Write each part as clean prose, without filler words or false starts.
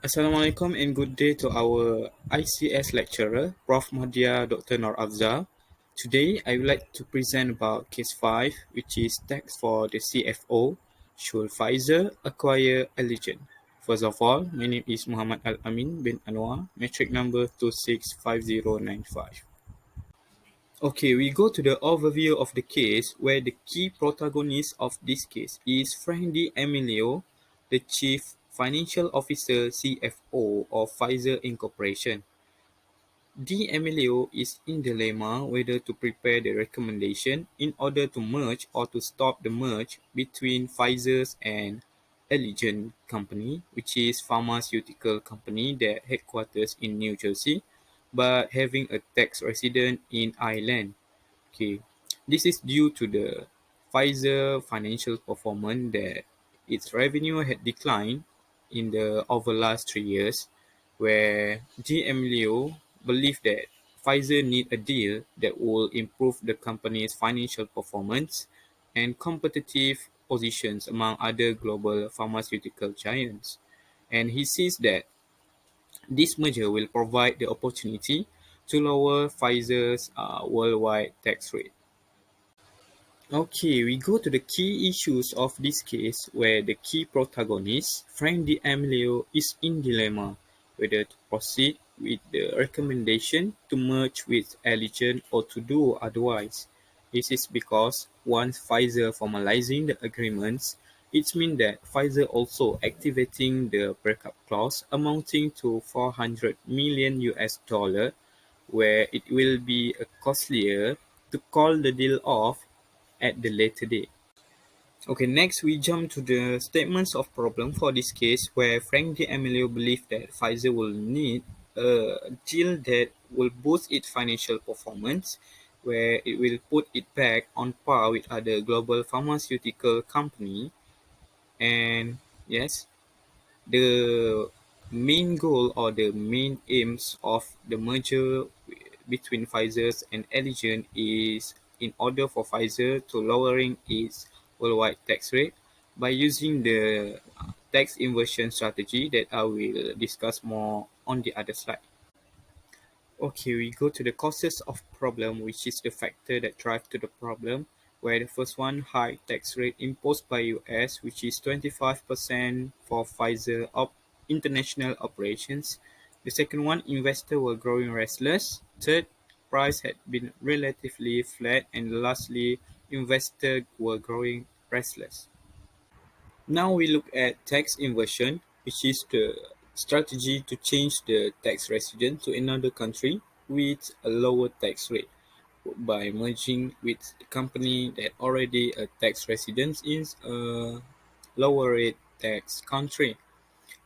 Assalamualaikum and good day to our ICS lecturer, Prof. Mahdia Dr. Nur Afzal. Today, I would like to present about case 5, which is tax for the CFO. Should Pfizer acquire Allergan? First of all, my name is Muhammad Al-Amin bin Anuar, metric number 265095. Okay, we go to the overview of the case where the key protagonist of this case is Frank Emilio, the Chief Financial Officer CFO of Pfizer Incorporation. Emilio is in dilemma whether to prepare the recommendation in order to merge or to stop the merge between Pfizer's and Allergan company, which is pharmaceutical company that headquarters in New Jersey, but having a tax resident in Ireland. Okay, this is due to the Pfizer financial performance that its revenue had declined in the over last 3 years, where GM Leo believed that Pfizer need a deal that will improve the company's financial performance and competitive positions among other global pharmaceutical giants. And he sees that this merger will provide the opportunity to lower Pfizer's worldwide tax rate. Okay, we go to the key issues of this case where the key protagonist, Frank D'Amelio, is in dilemma whether to proceed with the recommendation to merge with Allegiant or to do otherwise. This is because once Pfizer formalizing the agreements, it means that Pfizer also activating the breakup clause amounting to 400 million US dollar, where it will be costlier to call the deal off at the later date. Okay, next we jump to the statements of problem for this case where Frank D'Amelio believed that Pfizer will need a deal that will boost its financial performance, where it will put it back on par with other global pharmaceutical company. And yes, the main goal or the main aims of the merger between Pfizer and Allergan is in order for Pfizer to lowering its worldwide tax rate by using the tax inversion strategy that I will discuss more on the other slide. Okay, we go to the causes of problem, which is the factor that drive to the problem, where the first one, high tax rate imposed by US, which is 25% for Pfizer international operations. The second one, investor were growing restless. Third, price had been relatively flat. And lastly, investor were growing restless. Now we look at tax inversion, which is the strategy to change the tax resident to another country with a lower tax rate by merging with the company that already a tax resident in a lower rate tax country.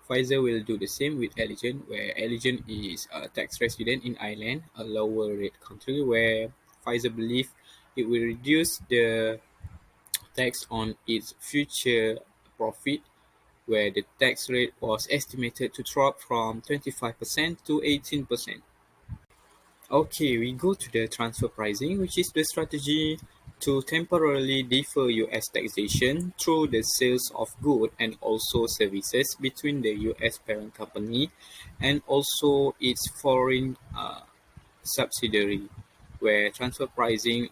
Pfizer will do the same with Allegiant, where Allegiant is a tax resident in Ireland, a lower rate country, where Pfizer believe it will reduce the tax on its future profit, where the tax rate was estimated to drop from 25% to 18%. Okay, we go to the transfer pricing, which is the strategy to temporarily defer US taxation through the sales of goods and also services between the US parent company and also its foreign subsidiary, where transfer pricing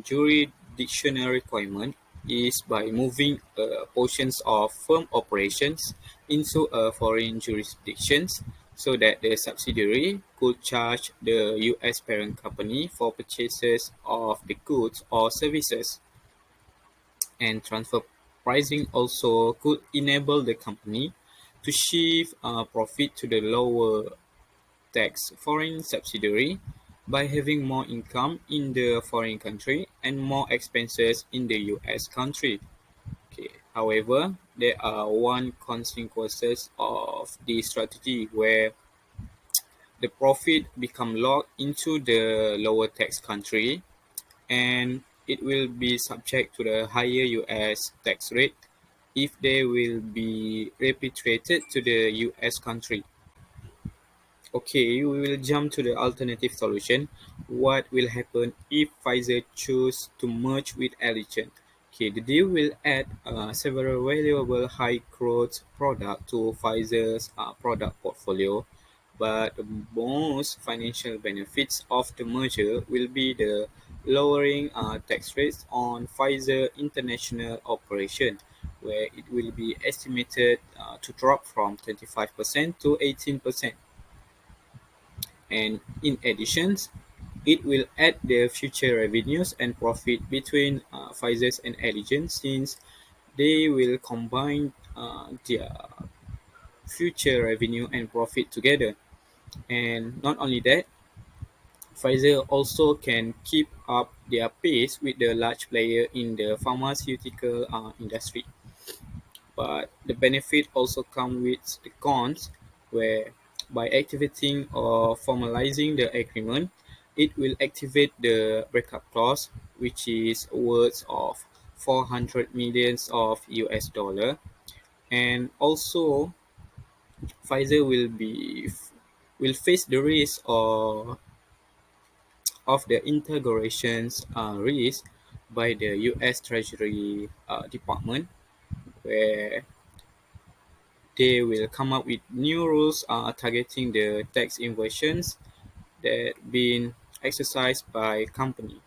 jurisdictional requirement is by moving portions of firm operations into a foreign jurisdictions so that the subsidiary could charge the US parent company for purchases of the goods or services. And transfer pricing also could enable the company to shift profit to the lower tax foreign subsidiary by having more income in the foreign country and more expenses in the US country. Okay. However, there are one consequences of this strategy where the profit become locked into the lower tax country and it will be subject to the higher US tax rate if they will be repatriated to the US country. Okay, we will jump to the alternative solution. What will happen if Pfizer choose to merge with Allergan? Okay, the deal will add several valuable high-growth products to Pfizer's product portfolio, but the most financial benefits of the merger will be the lowering tax rates on Pfizer international operation, where it will be estimated to drop from 25% to 18%. And in addition, it will add the future revenues and profit between Pfizer and Allergan, since they will combine their future revenue and profit together. And not only that, Pfizer also can keep up their pace with the large player in the pharmaceutical industry. But the benefit also come with the cons, where by activating or formalizing the agreement, it will activate the breakup clause, which is worth of 400 millions of US dollar. And also Pfizer will face the risk of the integrations risk by the US Treasury Department, where they will come up with new rules targeting the tax inversions that been exercised by company.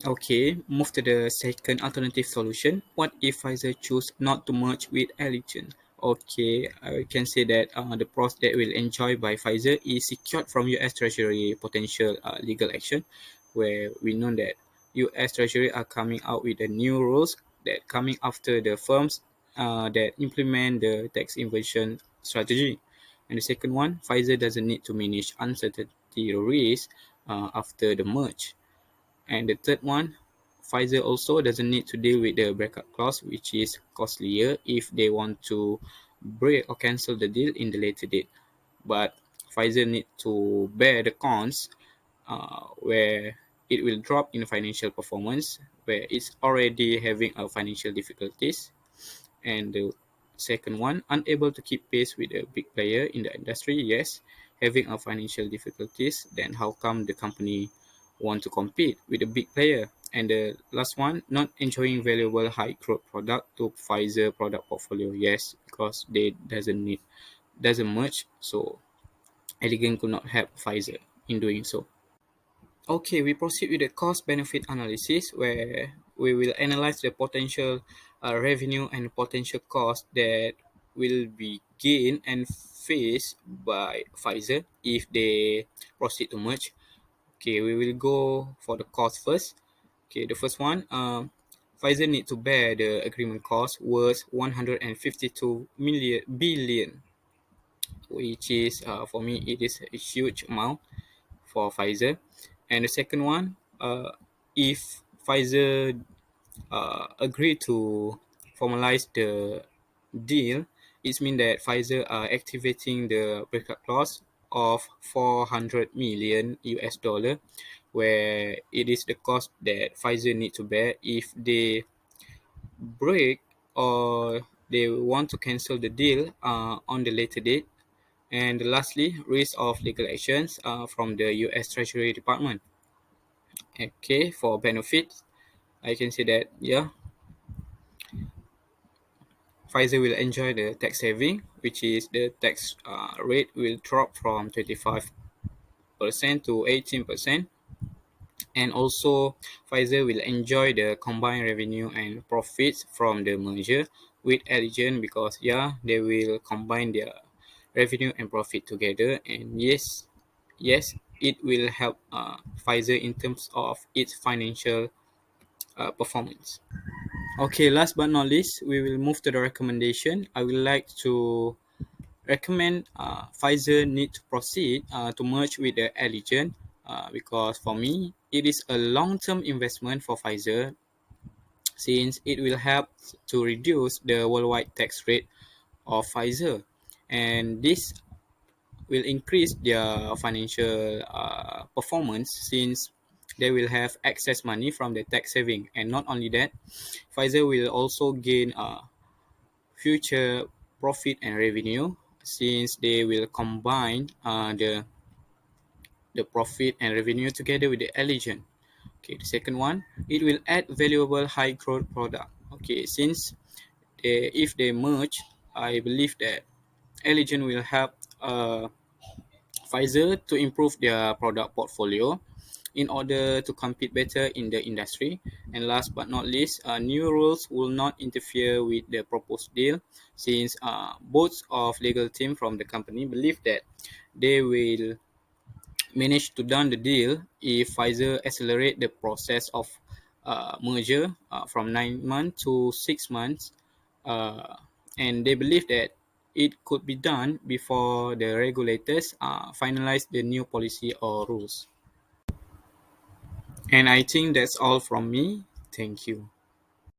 Okay, move to the second alternative solution. What if Pfizer choose not to merge with Allergan? Okay, I can say that the pros that will enjoy by Pfizer is secured from US Treasury potential legal action, where we know that US Treasury are coming out with the new rules that coming after the firms that implement the tax inversion strategy. And the second one, Pfizer doesn't need to manage uncertainty risk after the merge. And the third one, Pfizer also doesn't need to deal with the breakup clause, which is costlier if they want to break or cancel the deal in the later date. But Pfizer need to bear the cons, where it will drop in financial performance, where it's already having a financial difficulties. And the second one, unable to keep pace with a big player in the industry, yes, having a financial difficulties, then how come the company want to compete with a big player? And the last one, not enjoying valuable high growth product to Pfizer product portfolio, yes, because they doesn't merge, so Elegant could not help Pfizer in doing so. Okay, we proceed with the cost benefit analysis, where we will analyze the potential revenue and potential cost that will be gained and faced by Pfizer if they proceed to merge. Okay, we will go for the cost first. Okay, the first one, Pfizer need to bear the agreement cost worth 152 million billion, which is for me it is a huge amount for Pfizer. And the second one, if Pfizer agree to formalize the deal, it means that Pfizer are activating the breakup clause of 400 million US dollar, where it is the cost that Pfizer need to bear if they break or they want to cancel the deal on the later date. And lastly, risk of legal actions from the US Treasury Department. Okay, for benefits, I can say that yeah, Pfizer will enjoy the tax saving, which is the tax rate will drop from 25% to 18%. And also, Pfizer will enjoy the combined revenue and profits from the merger with Allergan, because yeah, they will combine their revenue and profit together. And yes, it will help Pfizer in terms of its financial performance. Okay, last but not least, we will move to the recommendation. I would like to recommend Pfizer need to proceed to merge with the Allegiant, because for me it is a long-term investment for Pfizer, since it will help to reduce the worldwide tax rate of Pfizer, and this will increase their financial performance, since they will have excess money from the tax saving. And not only that, Pfizer will also gain future profit and revenue, since they will combine the profit and revenue together with the Allegiant. Okay, the second one, it will add valuable high growth product. Okay, since if they merge, I believe that Allergan will help Pfizer to improve their product portfolio in order to compete better in the industry. And last but not least, new rules will not interfere with the proposed deal, since both of legal team from the company believe that they will manage to done the deal if Pfizer accelerate the process of merger from 9 months to 6 months, uh, and they believe that it could be done before the regulators finalize the new policy or rules. And I think that's all from me. Thank you.